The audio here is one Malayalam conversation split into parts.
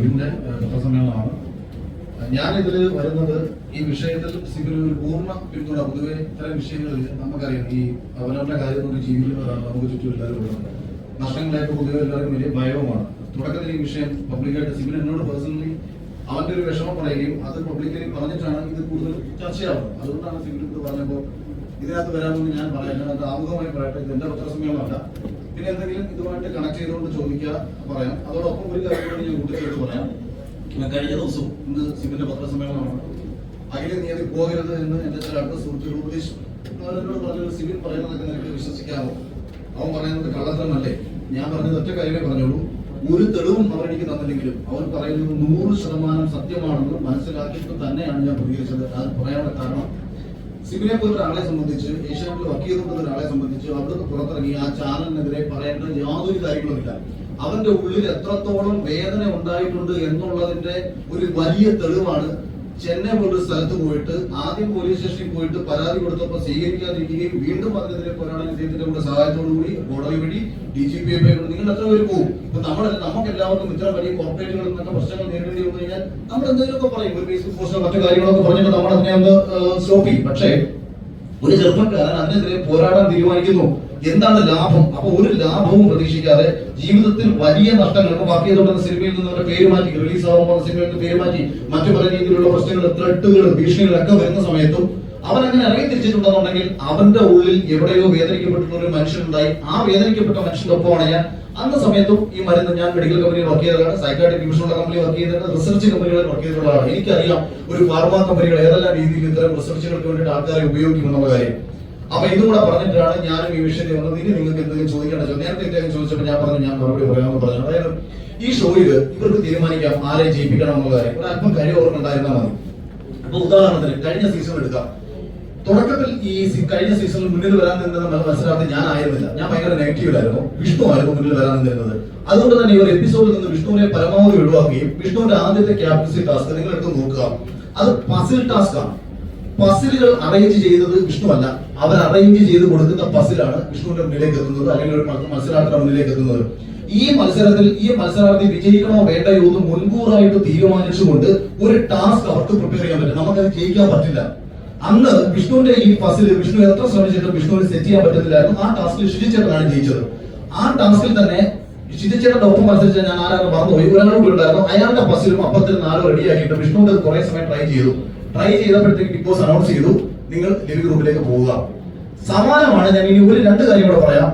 സിബിന്റെ പത്രസമ്മേളനമാണ്. ഞാനിതിൽ വരുന്നത് ഈ വിഷയത്തിൽ സിബിന് ഒരു പൂർണ്ണ പിന്തുണ. പൊതുവെ ഇത്തരം വിഷയങ്ങളിൽ നമുക്കറിയാം, ഈ അവനവന്റെ കാര്യം കൊണ്ട് ജീവിക്കുന്നവരാണ് നമുക്ക് ചുറ്റും എല്ലാവരും ഉള്ളത്. നഷ്ടങ്ങളായിട്ട് പൊതുവെ എല്ലാവർക്കും വലിയ ഭയവുമാണ്. തുടക്കത്തിൽ ഈ വിഷയം പബ്ലിക്കായിട്ട് സിബിൻ എന്നോട് പേഴ്സണലി അവന്റെ ഒരു വിഷമം പറയുകയും അത് പബ്ലിക്കലി പറഞ്ഞിട്ടാണ് ഇത് കൂടുതൽ ചർച്ചയാവുന്നത്. അതുകൊണ്ടാണ് സിബിൻ ഇത് പറഞ്ഞപ്പോൾ ഇതിനകത്ത് വരാമെന്ന് ഞാൻ പറയാം. അത് ആമുഖമായി പറയട്ടെ, ഇത് എന്റെ പത്രസമ്മേളനമല്ല. പിന്നെ എന്തെങ്കിലും ഇതുമായിട്ട് കണക്ട് ചെയ്തുകൊണ്ട് ചോദിക്കുക പറയാം. അതോടൊപ്പം ഒരു കാര്യം കൂടി ഞാൻ കൂട്ടിച്ചേർത്ത് പറയാം. കഴിഞ്ഞ ദിവസവും ഇന്ന് സിബിന്റെ പത്രസമ്മേളനമാണ്. അഖില നീതി പോകരുത് എന്ന് എന്റെ ചില അടുത്ത സുഹൃത്തുക്കൾ ഉപദേശിച്ചു. അവരോട് പറഞ്ഞത് സിബിൻ പറയുന്നതൊക്കെ നിനക്ക് വിശ്വസിക്കാമോ? അവൻ പറയുന്നത് കള്ളത്തരമല്ലേ? ഞാൻ പറഞ്ഞത് ഒറ്റ കാര്യമേ പറഞ്ഞോളൂ. ഒരു തെളിവും അവരെനിക്ക് തന്നില്ലെങ്കിലും അവൻ പറയുന്നത് 100% സത്യമാണെന്ന് മനസ്സിലാക്കിയിട്ട് തന്നെയാണ് ഞാൻ പ്രതികരിച്ചത്. അത് പറയാനുള്ള കാരണം, സിബിനെ പോലെ ഒരാളെ സംബന്ധിച്ച്, ഏഷ്യാനെറ്റിൽ വർക്ക് ചെയ്തുകൊണ്ടുള്ള ഒരാളെ സംബന്ധിച്ച് അവിടുന്ന് പുറത്തിറങ്ങി ആ ചാനലിനെതിരെ പറയേണ്ട യാതൊരു കാര്യങ്ങളുമില്ല. അവന്റെ ഉള്ളിൽ എത്രത്തോളം വേദന ഉണ്ടായിട്ടുണ്ട് എന്നുള്ളതിന്റെ ഒരു വലിയ തെളിവാണ് ചെന്നൈ പോലൊരു സ്ഥലത്ത് പോയിട്ട് ആദ്യം പോലീസ് സ്റ്റേഷനിൽ പോയിട്ട് പരാതി കൊടുത്തപ്പോൾ സ്വീകരിക്കാതിരിക്കുകയും വീണ്ടും അതിനെതിരെ പോരാടാൻ ഇദ്ദേഹത്തിന്റെ കൂടെ സഹായത്തോടുകൂടി കോടതി വഴി DGPI നിങ്ങൾ എത്ര പേര് പോകും? ഇപ്പൊ നമുക്ക് എല്ലാവർക്കും ഇത്തരം വലിയ കോർപ്പറേറ്റുകളിൽ നിന്നൊക്കെ പ്രശ്നങ്ങൾ നേരിടേണ്ടി വന്നു കഴിഞ്ഞാൽ നമ്മൾ എന്തെങ്കിലുമൊക്കെ പറയും, ഒരു ഫേസ്ബുക്ക് പോസ്റ്റോ മറ്റു കാര്യങ്ങളൊക്കെ പറഞ്ഞിട്ട് നമ്മൾ അതിനെ ഒന്ന് സ്റ്റോപ്പ് ചെയ്യും. പക്ഷേ ഒരു ചെറുപ്പക്കാരൻ അതിനെതിരെ പോരാടാൻ തീരുമാനിക്കുന്നു. എന്താണ് ലാഭം? അപ്പൊ ഒരു ലാഭവും പ്രതീക്ഷിക്കാതെ ജീവിതത്തിൽ വലിയ നഷ്ടങ്ങൾ, ഇപ്പൊ ബാക്കി ചെയ്തുകൊണ്ടുന്ന സിനിമയിൽ നിന്ന് അവരുടെ പേര് മാറ്റി, റിലീസ് ആകുമ്പോൾ സിനിമയിൽ നിന്ന് പേര് മാറ്റി, മറ്റു പല രീതിയിലുള്ള പ്രശ്നങ്ങൾ, ത്രെട്ടുകൾ, ഭീഷണികളൊക്കെ വരുന്ന സമയത്തും അവൻ അങ്ങനെ ഇറങ്ങി തിരിച്ചിട്ടുണ്ടെന്നുണ്ടെങ്കിൽ അവന്റെ ഉള്ളിൽ എവിടെയോ വേദനിക്കപ്പെട്ടിട്ടുള്ള ഒരു മനുഷ്യനുണ്ടായി. ആ വേദനിക്കപ്പെട്ട മനുഷ്യന്റെ ഒപ്പമാണ് ഞാൻ അന്ന സമയത്തും ഈ മരുന്ന്, ഞാൻ മെഡിക്കൽ കമ്പനിയിൽ വർക്ക് ചെയ്തതാണ്, സൈക്കാട്രിക് ഡിവിഷനുള്ള കമ്പനി വർക്ക് ചെയ്തിട്ടുണ്ട്, റിസർച്ച് കമ്പനികളിൽ വർക്ക് ചെയ്തിട്ടുള്ളതാണ്. എനിക്കറിയാം ഒരു ഫാർമ കമ്പനികൾ ഏതെല്ലാം രീതിയിൽ ഇത്തരം റിസർച്ചുകൾക്ക് വേണ്ടിയിട്ട് ആൾക്കാരെ ഉപയോഗിക്കുമെന്നുള്ള കാര്യം. അപ്പൊ ഇതും കൂടെ പറഞ്ഞിട്ടാണ് ഞാനും ഈ വിഷയത്തിൽ വന്നത്. ഇനി നിങ്ങൾക്ക് എന്തെങ്കിലും ചോദിക്കേണ്ട നേരത്തെ എന്തെങ്കിലും ചോദിച്ചപ്പോൾ ഞാൻ പറഞ്ഞു ഞാൻ മറുപടി പറയാമെന്ന് പറഞ്ഞു. അതായത് ഈ ഷോയിൽ ഇവർക്ക് തീരുമാനിക്കാം ആരെ ജയിപ്പിക്കണം എന്നുള്ള കാര്യം. ഒരു അല്പം കാര്യം ഓർമ്മയുണ്ടായിരുന്നാൽ മതി. അപ്പൊ ഉദാഹരണത്തിന് കഴിഞ്ഞ സീസൺ എടുക്കാം. തുടക്കത്തിൽ ഈ കഴിഞ്ഞ സീസണിൽ മുന്നിൽ വരാൻ നിന്നത് മത്സരാർത്ഥി ഞാൻ ആയിരുന്നില്ല. ഞാൻ ഭയങ്കര നെഗറ്റീവിലായിരുന്നു. വിഷ്ണു ആയിരുന്നു മുന്നിൽ വരാൻ നിന്നിരുന്നത്. അതുകൊണ്ട് തന്നെ ഈ ഒരു എപ്പിസോഡിൽ നിന്ന് വിഷ്ണുവിനെ പരമാവധി ഒഴിവാക്കുകയും വിഷ്ണുവിന്റെ ആദ്യത്തെ ക്യാപ്റ്റൻസി ടാസ്ക് നിങ്ങൾ എടുത്ത് നോക്കുക, അത് പസിൽ ടാസ്ക് ആണ്. പസിലുകൾ അറേഞ്ച് ചെയ്തത് വിഷ്ണു അല്ല, അവർ അറേഞ്ച് ചെയ്ത് കൊടുക്കുന്ന പസിലാണ് വിഷ്ണുവിന്റെ മുന്നിലേക്ക് എത്തുന്നത്, അല്ലെങ്കിൽ ഒരു മത്സരാർത്ഥിയുടെ മുന്നിലേക്ക് എത്തുന്നത്. ഈ മത്സരത്തിൽ ഈ മത്സരാർത്ഥി വിജയിക്കണോ വേണ്ടയോ എന്ന് മുൻകൂറായിട്ട് തീരുമാനിച്ചുകൊണ്ട് ഒരു ടാസ്ക് അവർക്ക് പ്രിപ്പയർ ചെയ്യാൻ പറ്റും. നമുക്കത് ജയിക്കാൻ പറ്റില്ല. അന്ന് വിഷ്ണുവിന്റെ ഈ പസിൽ വിഷ്ണു എത്ര ശ്രമിച്ചിട്ടും വിഷ്ണുവിന് സെറ്റ് ചെയ്യാൻ പറ്റുന്നില്ലായിരുന്നു. ആ ടാസ്കിൽ ഷിജിച്ചേട്ടനാണ് ജയിച്ചത്. ആ ടാസ്കിൽ തന്നെ ഷിജിച്ചേട്ടന്റെ ഒപ്പം മത്സരിച്ച ഞാൻ ആരാണ് മറന്നുപോയി, ഒരാളും കൂടി ഉണ്ടായിരുന്നു. അയാളുടെ പസിലും അപ്പത്തിന് 4 റെഡിയാക്കിയിട്ട് വിഷ്ണുവിന്റെ കുറെ സമയം ട്രൈ ചെയ്തപ്പോഴത്തേക്ക് ബിഗ് ബോസ് അനൗൺസ് ചെയ്തു, നിങ്ങൾ ലിവിംഗ് റൂമിലേക്ക് പോവുക. സമാനമാണ്. ഞാൻ ഇനി ഒരു 2 കാര്യം കൂടെ പറയാം.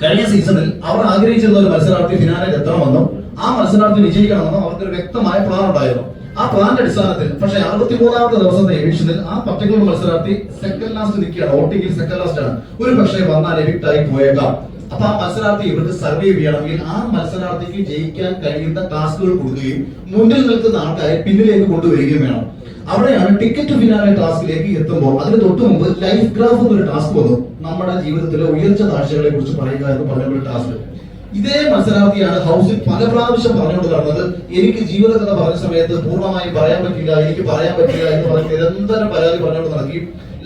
കഴിഞ്ഞ സീസണിൽ അവർ ആഗ്രഹിച്ചിരുന്ന ഒരു മത്സരാർത്ഥി ഫിനാലിൽ എത്തണമെന്നും ആ മത്സരാർത്ഥി വിജയിക്കണമെന്നും അവർക്കൊരു വ്യക്തമായ പ്ലാൻ ഉണ്ടായിരുന്നു. ആ പ്ലാന്റെ അടിസ്ഥാനത്തിൽ പക്ഷേ 63ാമത്തെ ദിവസത്തെ എവിക്ഷനിൽ ആ പർട്ടിക്കുലർ മത്സരാർത്ഥി സെക്കൻഡ് ലാസ്റ്റ് നിൽക്കുകയാണ്. വോട്ടിംഗിൽ സെക്കൻഡ് ലാസ്റ്റ് ആണ്. ഒരു പക്ഷേ വന്നാൽ എവിക്ട് ആയി പോയേക്കാം. അപ്പൊ ആ മത്സരാർത്ഥി ഇവർക്ക് സർവൈവ് ചെയ്യണമെങ്കിൽ ആ മത്സരാർത്ഥിക്ക് ജയിക്കാൻ കഴിയുന്ന ടാസ്കുകൾ കൊടുക്കുകയും മുന്നിൽ നിൽക്കുന്ന ആൾക്കാരെ പിന്നിലേക്ക് കൊണ്ടുവരികയും വേണം. അവിടെയാണ് ടിക്കറ്റ് ഫിനാലെ ടാസ്കിലേക്ക് എത്തുമ്പോൾ അതിന് തൊട്ട് മുമ്പ് ലൈഫ് ഗ്രാഫ് എന്നൊരു ടാസ്ക് വന്നു. നമ്മുടെ ജീവിതത്തിലെ ഉയർച്ച താഴ്ചകളെ കുറിച്ച് പറയുക എന്ന് പറഞ്ഞൊരു ടാസ്ക്. ഇതേ മത്സരാർത്ഥിയാണ് ഹൗസിൽ പല പ്രാവശ്യം പറഞ്ഞുകൊണ്ട് നടന്നത്. എനിക്ക് ജീവിതകഥ പറഞ്ഞ സമയത്ത് പൂർണ്ണമായും പറയാൻ പറ്റില്ല, എനിക്ക് പറയാൻ പറ്റില്ല എന്ന് പറഞ്ഞ് നിരന്തരം പരാതി പറഞ്ഞുകൊണ്ട് നടക്കി.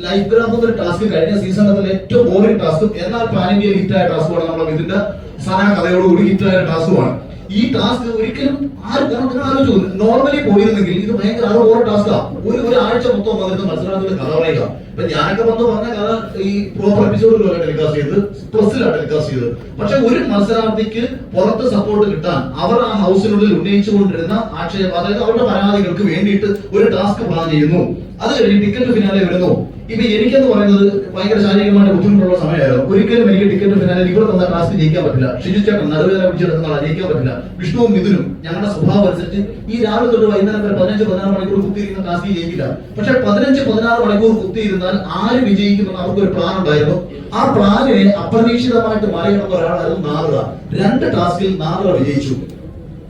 ലൈഫ് ഗ്രാഫ് എന്നൊരു ടാസ്ക് കഴിഞ്ഞ സീസണിൽ ഏറ്റവും ബോറിംഗ് ടാസ്കും എന്നാൽ പാൻ ഇന്ത്യയിൽ ഹിറ്റായ ടാസ്കുമാണ്. നമ്മുടെ ഇതിന്റെ സനാ കഥയോടുകൂടി ഹിറ്റായ ടാസ്കുമാണ്. ഈ ടാസ്ക് ഒരിക്കലും ആലോചിച്ചു നോർമലി പോയിരുന്നെങ്കിൽ ഇത് ഭയങ്കര ഓരോ ടാസ്കാ. ഒരു ആഴ്ച മൊത്തം വന്നിട്ട് മത്സരാർത്ഥിയുടെ കഥ പറയുക. ഇപ്പൊ ഞാനൊക്കെ വന്ന് പറഞ്ഞ കഥ ഈ പ്രോപ്പർ എപ്പിസോഡിലല്ല ടെലികാസ്റ്റ് ചെയ്തത്, പ്ലസിലാണ് ടെലികാസ്റ്റ് ചെയ്തത്. പക്ഷെ ഒരു മത്സരാർത്ഥിക്ക് പുറത്ത് സപ്പോർട്ട് കിട്ടാൻ അവർ ആ ഹൗസിനുള്ളിൽ ഉന്നയിച്ചുകൊണ്ടിരുന്ന ആക്ഷേപം, അതായത് അവരുടെ പരാതികൾക്ക് വേണ്ടിയിട്ട് ഒരു ടാസ്ക് പ്ലാൻ ചെയ്യുന്നു. അത് കഴിഞ്ഞ് ടിക്കറ്റ് ഫിനാലെ വരുന്നു. ഇപ്പൊ എനിക്കെന്ന് പറയുന്നത് ഭയങ്കര ശാരീരികമായിട്ട് ബുദ്ധിമുട്ടുള്ള സമയമായിരുന്നു. ഒരിക്കലും എനിക്ക് ടിക്കറ്റ് ഫിനാലിൽ ഇവിടെ തന്ന ടാസ്ക് ജയിക്കാൻ പറ്റില്ല. ഷിജുചേട്ടൻ നടുവേദന പിടിച്ചെടുക്കുന്ന ജയിക്കാൻ പറ്റില്ല. വിഷ്ണുവും മിഥുനും ഞങ്ങളുടെ സ്വഭാവം അനുസരിച്ച് ഈ രാവിലെ തൊട്ട് വൈകുന്നേരം വരെ 15-16 മണിക്കൂർ കുത്തിയിരുന്ന ടാസ്ക് ജയിക്കില്ല. പക്ഷെ 15-16 മണിക്കൂർ കുത്തിയിരുന്നാൽ ആര് വിജയിക്കുമെന്ന് അവർക്കൊരു പ്ലാൻ ഉണ്ടായിരുന്നു. ആ പ്ലാനിനെ അപ്രതീക്ഷിതമായിട്ട് മറികടന്ന ഒരാളായിരുന്നു നാദറ. 2 ടാസ്കിൽ നാദറ വിജയിച്ചു.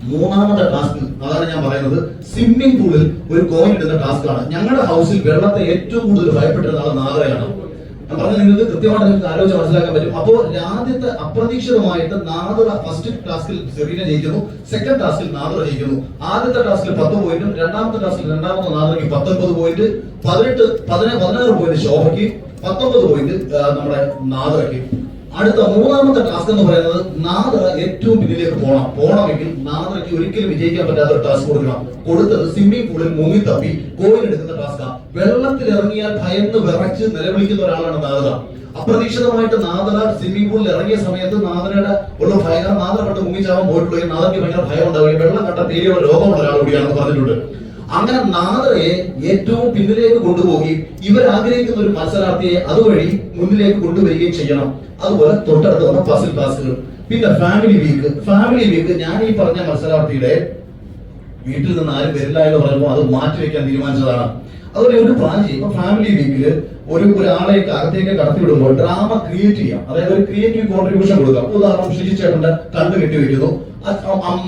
3ാമത്തെ ടാസ്ക്, അതാണ് ഞാൻ പറയുന്നത്, സ്വിമ്മിംഗ് പൂളിൽ ഒരു കോയിൻ ഇടുന്ന ടാസ്ക് ആണ്. ഞങ്ങളുടെ ഹൗസിൽ വെള്ളത്തെ ഏറ്റവും കൂടുതൽ ഭയപ്പെട്ടിരുന്ന ആൾ നാദറയാണ്. ഞാൻ പറഞ്ഞത് നിങ്ങൾക്ക് കൃത്യമായിട്ട് നിങ്ങൾക്ക് ആലോചിച്ച് മനസ്സിലാക്കാൻ പറ്റും. അപ്പോൾ ആദ്യത്തെ അപ്രതീക്ഷിതമായിട്ട് നാദറ ഫസ്റ്റ് ടാസ്കിൽ സെറീന ജയിക്കുന്നു, സെക്കൻഡ് ടാസ്കിൽ നാദറ ജയിക്കുന്നു. ആദ്യത്തെ ടാസ്കിൽ 10 പോയിന്റും രണ്ടാമത്തെ ടാസ്കിൽ രണ്ടാമത്തെ നാദറയ്ക്ക് 19 പോയിന്റ്, 16 പോയിന്റ് ശോഭയ്ക്ക്, 19 പോയിന്റ് നമ്മുടെ നാദറയ്ക്ക്. അടുത്ത മൂന്നാമത്തെ ടാസ്ക് എന്ന് പറയുന്നത് നാദർ ഏറ്റവും പിന്നിലേക്ക് പോകണമെങ്കിൽ നാദർക്ക് ഒരിക്കലും വിജയിക്കാൻ പറ്റാത്ത ഒരു ടാസ്ക് കൊടുത്തത് സ്വിമ്മിംഗ് പൂളിൽ മുങ്ങി തപ്പി കോയിൻ എടുക്കുന്ന ടാസ്കാണ്. വെള്ളത്തിൽ ഇറങ്ങിയാൽ ഭയന്ന് വിറച്ച് നിലവിളിക്കുന്ന ഒരാളാണ് നാദർ. അപ്രതീക്ഷിതമായിട്ട് നാദർ സ്വിമ്മിംഗ് പൂളിൽ ഇറങ്ങിയ സമയത്ത് നാദരുടെ ഉള്ള ഭയം, നാദർ കണ്ട് മുങ്ങിച്ചാവാൻ പോയിട്ടുള്ളൂ, നാദർക്ക് ഭയങ്കര ഭയം ഉണ്ടാവുകയും വെള്ളം കണ്ട പേടിയുള്ള രോഗമുള്ള ഒരാൾ കൂടിയാണെന്ന് പറഞ്ഞിട്ടുണ്ട്. അങ്ങനെ നാദറെ ഏറ്റവും പിന്നിലേക്ക് കൊണ്ടുപോവുകയും ഇവർ ആഗ്രഹിക്കുന്ന ഒരു മത്സരാർത്ഥിയെ അതുവഴി മുന്നിലേക്ക് കൊണ്ടുവരികയും ചെയ്യണം. അതുപോലെ തൊട്ടടുത്ത് വന്ന പസിൽ ടാസ്കുകൾ. പിന്നെ ഫാമിലി വീക്ക് ഞാൻ ഈ പറഞ്ഞ മത്സരാർത്ഥിയുടെ വീട്ടിൽ നിന്ന് ആരും വരില്ല എന്ന് പറയുമ്പോൾ അത് മാറ്റിവെക്കാൻ തീരുമാനിച്ചതാണ്. അതുപോലെ ഒരു പ്ലാൻ ചെയ്യും. ഇപ്പൊ ഫാമിലി വീക്കില് ഒരാളെ അകത്തേക്ക് കടത്തി വിടുമ്പോൾ ഡ്രാമ ക്രിയേറ്റ് ചെയ്യാം, അതായത് ഒരു ക്രിയേറ്റീവ് കോൺട്രിബ്യൂഷൻ കൊടുക്കാം. ഉദാഹരണം ഷിജി ചേട്ടന്റെ കണ്ടു കെട്ടി വെക്കുന്നു,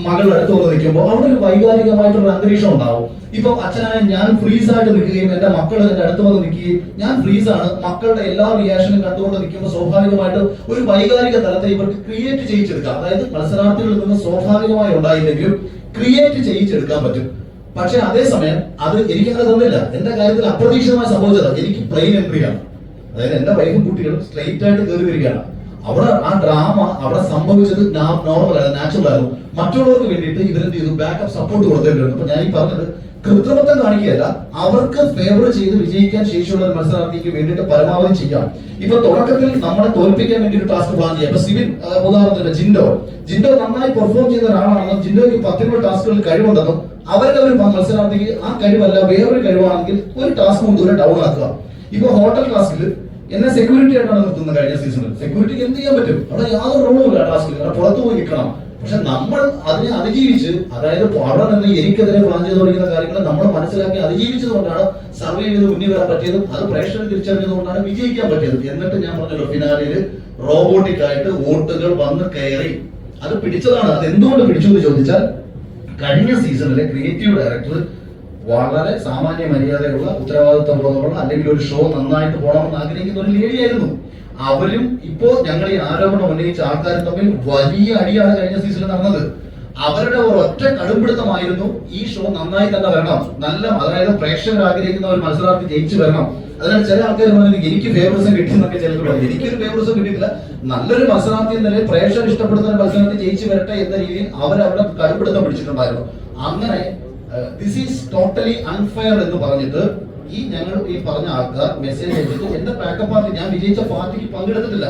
മകളുടെ അടുത്ത് വന്ന് നിൽക്കുമ്പോൾ അവിടെ ഒരു വൈകാരികമായിട്ടുള്ള അന്തരീക്ഷം ഉണ്ടാവും. ഇപ്പൊ അച്ഛനായ ഞാൻ ഫ്രീസ് ആയിട്ട് നിൽക്കുകയും എന്റെ മക്കൾ എന്റെ അടുത്ത് വന്ന് നിൽക്കുകയും ഞാൻ ഫ്രീസാണ്, മക്കളുടെ എല്ലാ റിയാക്ഷനും കണ്ടുകൊണ്ട് നിൽക്കുമ്പോൾ സ്വാഭാവികമായിട്ട് ഒരു വൈകാരിക തലത്തെ ഇവർക്ക് ക്രിയേറ്റ് ചെയ്യിച്ചെടുക്കാം. അതായത് മത്സരാർത്ഥികളിൽ നിന്ന് സ്വാഭാവികമായി ഉണ്ടായില്ലെങ്കിലും ക്രിയേറ്റ് ചെയ്യിച്ചെടുക്കാൻ പറ്റും. പക്ഷെ അതേസമയം അത് എനിക്കങ്ങനെ തന്നില്ല. എന്റെ കാര്യത്തിൽ അപ്രതീക്ഷിതമായി സംഭവിച്ചത് എനിക്ക് പ്ലെയിൻ എൻട്രിയാണ്. അതായത് എന്റെ വൈഫും കുട്ടികളും സ്ട്രെയിറ്റ് ആയിട്ട് കയറി വരികയാണ്. അവിടെ ആ ഡ്രാമ അവിടെ സംഭവിച്ചത് നോർമൽ ആയിരുന്നു, നാച്ചുറൽ ആയിരുന്നു. മറ്റുള്ളവർക്ക് വേണ്ടിയിട്ട് ഇവരെന്ത് ചെയ്തു, ബാക്കപ്പ് സപ്പോർട്ട് കൊടുത്തേണ്ടിരുന്നു. അപ്പൊ ഞാൻ ഈ പറഞ്ഞത് കൃത്രിമത്വം കാണിക്കുകയല്ല, അവർക്ക് ഫേവർ ചെയ്ത് വിജയിക്കാൻ ശേഷിയുള്ള ഒരു മത്സരാർത്ഥിക്ക് വേണ്ടിയിട്ട് പരമാവധി ചെയ്യാം. ഇപ്പൊ തുടക്കത്തിൽ നമ്മളെ തോൽപ്പിക്കാൻ വേണ്ടി ഒരു ടാസ്ക് പ്ലാൻ ചെയ്യാം. ഇപ്പൊ സിവിൻ ഉദാഹരണത്തിന് ജിൻഡോ നന്നായി പെർഫോം ചെയ്ത ഒരാളാണെന്നും ജിൻഡോയ്ക്ക് 10 ടാസ്കുകളിൽ കഴിവുണ്ടെന്നും അവരുടെ ഒരു മത്സരാർത്ഥിക്ക് ആ കഴിവല്ല വേറൊരു കഴിവാണെങ്കിൽ ഒരു ടാസ്ക് കൊണ്ട് ഡൗൺ ആക്കുക. ഇപ്പൊ ഹോട്ടൽ ടാസ്കിൽ എന്നെ സെക്യൂരിറ്റി ആയിട്ടാണ് നിർത്തുന്നത്. കഴിഞ്ഞ സീസണിൽ സെക്യൂരിറ്റിക്ക് എന്ത് ചെയ്യാൻ പറ്റും? അവിടെ യാതൊരു റോളുമില്ല ടാസ്കിൽ, പുറത്തു പോയി നിൽക്കണം. പക്ഷെ നമ്മൾ അതിനെ അതിജീവിച്ച്, അതായത് അവിടെ നിന്ന് എനിക്കെതിരെ പ്ലാൻ ചെയ്ത് തുടങ്ങിയ കാര്യങ്ങൾ നമ്മൾ മനസ്സിലാക്കി അതിജീവിച്ചതുകൊണ്ടാണ് സർവൈവ് ചെയ്ത് മുന്നിൽ വരാൻ പറ്റിയതും അത് പ്രേക്ഷകർ തിരിച്ചറിഞ്ഞതുകൊണ്ടാണ് വിജയിക്കാൻ പറ്റിയത്. എന്നിട്ട് ഞാൻ പറഞ്ഞല്ലോ, ഫിനാലില് റോബോട്ടിക് ആയിട്ട് വോട്ടുകൾ വന്ന് കയറി അത് പിടിച്ചതാണ്. അത് എന്തുകൊണ്ട് പിടിച്ചു എന്ന് ചോദിച്ചാൽ, കഴിഞ്ഞ സീസണിലെ ക്രിയേറ്റീവ് ഡയറക്ടർ വളരെ സാമാന്യ മര്യാദയുള്ള ഉത്തരവാദിത്വമുള്ള അല്ലെങ്കിൽ ഒരു ഷോ നന്നായിട്ട് പോകണമെന്ന് ആഗ്രഹിക്കുന്ന ഒരു ലേഡിയായിരുന്നു. അവരും ഇപ്പോ ഞങ്ങൾ ഈ ആരോപണം ഉന്നയിച്ച ആൾക്കാരും തമ്മിൽ വലിയ അടിയാണ് കഴിഞ്ഞ സീസണിൽ നടന്നത്. അവരുടെ ഒറ്റ കടുംപിടുത്തമായിരുന്നു ഈ ഷോ നന്നായി തന്നെ വരണം, അതായത് പ്രേക്ഷകർ ആഗ്രഹിക്കുന്ന ഒരു മത്സരാർത്ഥി ജയിച്ചു വരണം. അതിനാൽ ചില ആൾക്കാർ പറഞ്ഞു എനിക്ക് ഫേവറിസം കിട്ടിയെന്നൊക്കെ ചിലർ പറഞ്ഞു. എനിക്കൊരു ഫേവറിസം കിട്ടിയിട്ടില്ല. നല്ലൊരു മത്സരാർത്ഥി എന്ന നിലയിൽ പ്രേക്ഷകർ ഇഷ്ടപ്പെടുന്ന ഒരു മത്സരാർത്ഥി ജയിച്ചു വരട്ടെ എന്ന രീതിയിൽ അവരവിടെ കടുംപിടുത്തം പിടിച്ചിട്ടുണ്ടായിരുന്നു. അങ്ങനെ ദിസ് ഈസ് ടോട്ടലി അൺഫെയർ എന്ന് പറഞ്ഞിട്ട് ഞങ്ങൾ ഈ പറഞ്ഞ ആൾക്കാർ മെസ്സേജ് അയച്ചിട്ട് എന്റെ പാക്കപ്പ് പാർട്ടി, ഞാൻ വിജയിച്ച പാർട്ടിക്ക് പങ്കെടുത്തിട്ടില്ല.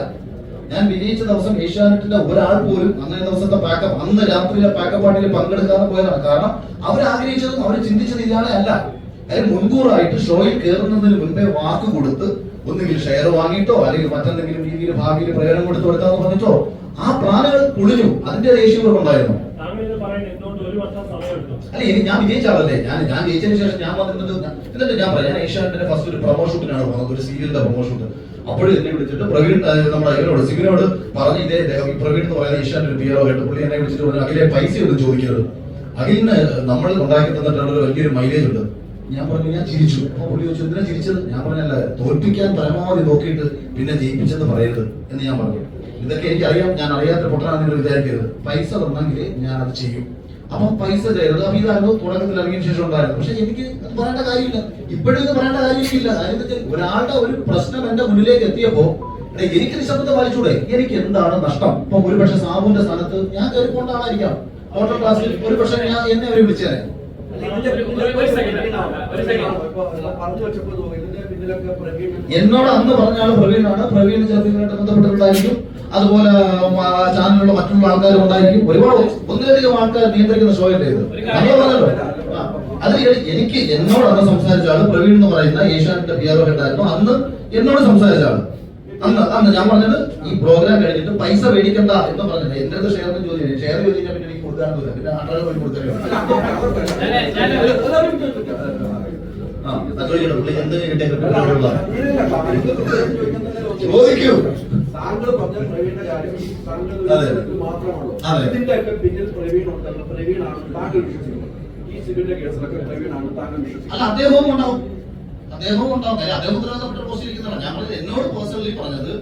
ഞാൻ വിജയിച്ച ദിവസം ഏഷ്യാനെറ്റിന്റെ ഒരാൾ പോലും അന്നേ ദിവസത്തെ പാക്കപ്പ്, അന്ന് രാത്രിയിലെ പാക്കപ്പ് പാർട്ടിയിൽ പങ്കെടുക്കാതെ പോയതാണ്. കാരണം അവർ ആഗ്രഹിച്ചതും അവർ ചിന്തിച്ചത് ഇയാളെ അല്ല. അതിന് മുൻകൂറായിട്ട് ഷോയിൽ കയറുന്നതിന് മുൻപേ വാക്ക് കൊടുത്ത് ഒന്നുകിൽ ഷെയർ വാങ്ങിയിട്ടോ അല്ലെങ്കിൽ മറ്റെന്തെങ്കിലും രീതിയിൽ ഭാവിയിൽ പ്രയോജനം കൊടുത്തെന്ന് പറഞ്ഞിട്ടോ ആ പ്ലാനുകൾ പൊളിഞ്ഞു. അതിന്റെ ദേഷ്യങ്ങളുണ്ടായിരുന്നു. അല്ല, ഞാൻ വിജയിച്ച ആളല്ലേ, ഞാൻ ജയിച്ചതിന് ശേഷം ഞാൻ വന്നിട്ട് എന്നിട്ട് ഞാൻ പറയാം, ഞാൻ ഏഷ്യാനെറ്റിന്റെ ഫസ്റ്റ് ഒരു പ്രൊമോ ഷൂട്ടിനാണ് പോകുന്നത്, ഒരു സീരിയലിന്റെ പ്രൊമോ ഷൂട്ട്. അപ്പോഴും എന്നെ വിളിച്ചിട്ട് പ്രവീൺ, നമ്മുടെ ഇവരോട് സിവിനോട് പറഞ്ഞ് ഇതേ ഈ പ്രവീൺ എന്ന് പറയുന്ന ഏഷ്യാനെറ്റ് ഒരു പിആർ കേട്ട് പുള്ളി എന്നെ വിളിച്ചിട്ട് പറഞ്ഞു, അഖിലെ പൈസ ഒന്നും ചോദിക്കരുത്, അഖിലിന് നമ്മൾ ഉണ്ടാക്കി തന്നിട്ടുള്ള ഒരു വലിയൊരു മൈലേജ് ഉണ്ട്. ഞാൻ പറഞ്ഞു, ഞാൻ ചിരിച്ചു. അപ്പൊ പുള്ളി ചോദിച്ചു എന്തിനാ ചിരിച്ചത്? ഞാൻ പറഞ്ഞല്ല, തോൽപ്പിക്കാൻ പരമാവധി നോക്കിയിട്ട് പിന്നെ ജയിപ്പിച്ചെന്ന് പറയരുത് എന്ന് ഞാൻ പറഞ്ഞു. ഇതൊക്കെ എനിക്കറിയാം, ഞാൻ അറിയാത്ത പൊട്ടനാണെന്ന് നിങ്ങൾ വിചാരിക്കരുത്. പൈസ തന്നെങ്കിൽ ഞാൻ അത് ചെയ്യും. അപ്പൊ പൈസ ചെയ്തത് അപ്പൊ ഇതായിരുന്നു തുടക്കത്തിൽ ഇറങ്ങിയ ശേഷം ഉണ്ടായിരുന്നു. പക്ഷെ എനിക്ക് അത് പറയേണ്ട കാര്യമില്ല, ഇപ്പോഴും ഇത് പറയേണ്ട കാര്യമില്ല. കാര്യം ഒരാളുടെ ഒരു പ്രശ്നം എന്റെ മുന്നിലേക്ക് എത്തിയപ്പോ എനിക്ക് നിശബ്ദത പാലിച്ചൂടെ? എനിക്ക് എന്താണ് നഷ്ടം? ഇപ്പൊ ഒരുപക്ഷെ സാബുവിന്റെ സ്ഥാനത്ത് ഞാൻ കയറിക്കൊണ്ടായിരിക്കാം ഹോട്ടൽ ക്ലാസ്സിൽ, ഒരുപക്ഷെ ഞാൻ എന്നെ അവരെ വിളിച്ചേനെ. എന്നോട് അന്ന് പറഞ്ഞ ആള് പ്രവീണാണ്. പ്രവീൺ ചെറുപ്പമായിട്ട് ബന്ധപ്പെട്ടിട്ടുണ്ടായിരിക്കും. അതുപോലെ ചാനലിലുള്ള മറ്റുള്ള ആൾക്കാരും ഉണ്ടായിരിക്കും. ഒരുപാട് ഒന്നിലധികം ആൾക്കാർ നിയന്ത്രിക്കുന്ന ഷോ അല്ലേ ഇത്? പറഞ്ഞല്ലോ. അത് എനിക്ക് എന്നോട് അന്ന് സംസാരിച്ച ആള് പ്രവീൺ എന്ന് പറയുന്ന ഏഷ്യാനെറ്റിന്റെ പിആർ ഹെഡായിരുന്നു. അന്ന് എന്നോട് സംസാരിച്ച ആള് അന്ന് ഞാൻ പറഞ്ഞത് ഈ പ്രോഗ്രാം കഴിഞ്ഞിട്ട് പൈസ മേടിക്കണ്ട എന്ന് പറഞ്ഞത്. എന്റെ അടുത്ത് ഷെയറിന് ചോദിച്ചു, ഷെയർ ചോദിച്ചാൽ പിന്നെ എനിക്ക് കൊടുക്കാനൊന്നുമില്ല, പിന്നെ ആളുകൾ പോയി കൊടുക്കാൻ ചോദിക്കൂ. താങ്കൾ പറഞ്ഞ പ്രവീണിന്റെ കാര്യം മാത്രമാണോ? ഇതിന്റെയൊക്കെ പിന്നിൽ പ്രവീൺ ഉണ്ടല്ലോ, പ്രവീണാണ് താങ്കൾ വിശ്വസിക്കുന്നത്. ഈ സിവിന്റെ കേസിലൊക്കെ പ്രവീണാണ് താങ്കൾ വിശ്വസിക്കുന്നത്. അല്ല, അദ്ദേഹവും ഉണ്ടാവും. അദ്ദേഹം ഉത്തരവാദപ്പെട്ട പോസ്റ്റിരിക്കുന്നതാണ്. ഞാൻ പറഞ്ഞത്, എന്നോട് പേഴ്സണലി പറഞ്ഞത്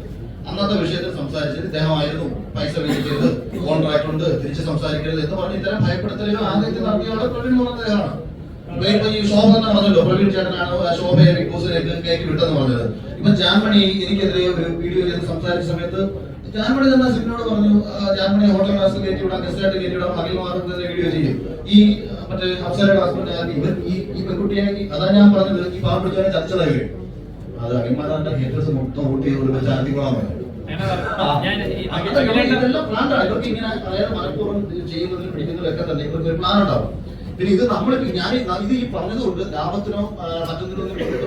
അന്നത്തെ വിഷയത്തിൽ സംസാരിച്ചത് ഇദ്ദേഹമായിരുന്നു. പൈസ മേടിക്കരുത്, കോൺട്രാക്ട് ഉണ്ട്, തിരിച്ച് സംസാരിക്കരുത് എന്ന് പറഞ്ഞ് ഇത്തരം ഭയപ്പെടുത്തലുകൾ ആദ്യത്തെ നടത്തിയാണ് പ്രവീൺ എന്ന് പറഞ്ഞ അദ്ദേഹമാണ്. ഇപ്പൊ ഈ ശോഭ തന്നെ പറഞ്ഞല്ലോ, പ്രവീൺ ചേട്ടനാണ് ശോഭയെ ബിഗ് ബോസിലേക്ക് കയറ്റി വിട്ടെന്ന് പറഞ്ഞത്. ഇപ്പൊ ജാൻമണി എനിക്കെതിരെ ഒരു വീഡിയോ ചെയ്ത് സംസാരിച്ച സമയത്ത് ജാൻമണി തന്നെ സിനിമയോട് പറഞ്ഞു, ജാൻമണി ഹോട്ടൽ ക്ലാസ് കയറ്റി വിടാം, ഗസ്റ്റായിട്ട് കയറ്റി വിടാം, അഖിൽമാരുടെ വീഡിയോ ചെയ്യും. ഈ മറ്റേ അപ്സരയുടെ ഹസ്ബൻഡ് ഈ പെൺകുട്ടിയെ, അതാ ഞാൻ പറഞ്ഞത്, ഈ പാവം പിടിച്ചവനെ ചർച്ചതായി വരും. അത് അഖിൽമാരുടെ ഹേറ്റേഴ്സ് മൊത്തം വോട്ട് ചെയ്ത് ചാർത്തി കൊള്ളാൻ പറയും. ഇതെല്ലാം പ്ലാനാണ്. ഇവർക്ക് ഇങ്ങനെ അതായത് മനഃപൂർവ്വം ചെയ്യുന്നതിനും പിടിക്കുന്നതിലൊക്കെ തന്നെ ഇവർക്ക് ഒരു പ്ലാൻ ഉണ്ടാവും. പിന്നെ ഇത് നമ്മൾ ഇത് ഈ പറഞ്ഞതുകൊണ്ട് ലാഭത്തിനോ മറ്റൊന്നിനോ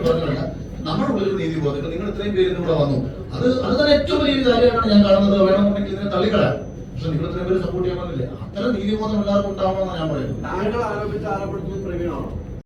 പറഞ്ഞതല്ല, നമ്മുടെ ഉള്ളിൽ നീതി ബോധം. ഇപ്പൊ നിങ്ങൾ ഇത്രയും പേര് ഇവിടെ വന്നു, അത് തന്നെ ഏറ്റവും വലിയ കാര്യമാണ് ഞാൻ കാണുന്നത്. വേണമെന്നുണ്ടെങ്കിൽ ഇതിനെ തള്ളിക്കളയാം, പക്ഷെ നിങ്ങൾ ഇത്രയും പേര് സപ്പോർട്ട് ചെയ്യാൻ പറ്റില്ല. അത്തരം നീതിബോധം എല്ലാവർക്കും ഉണ്ടാവണമെന്നാണ് ഞാൻ പറയുന്നത്. താങ്കൾ ആരോപിച്ച ആരോപണത്തിൽ പ്രവീണാണോ?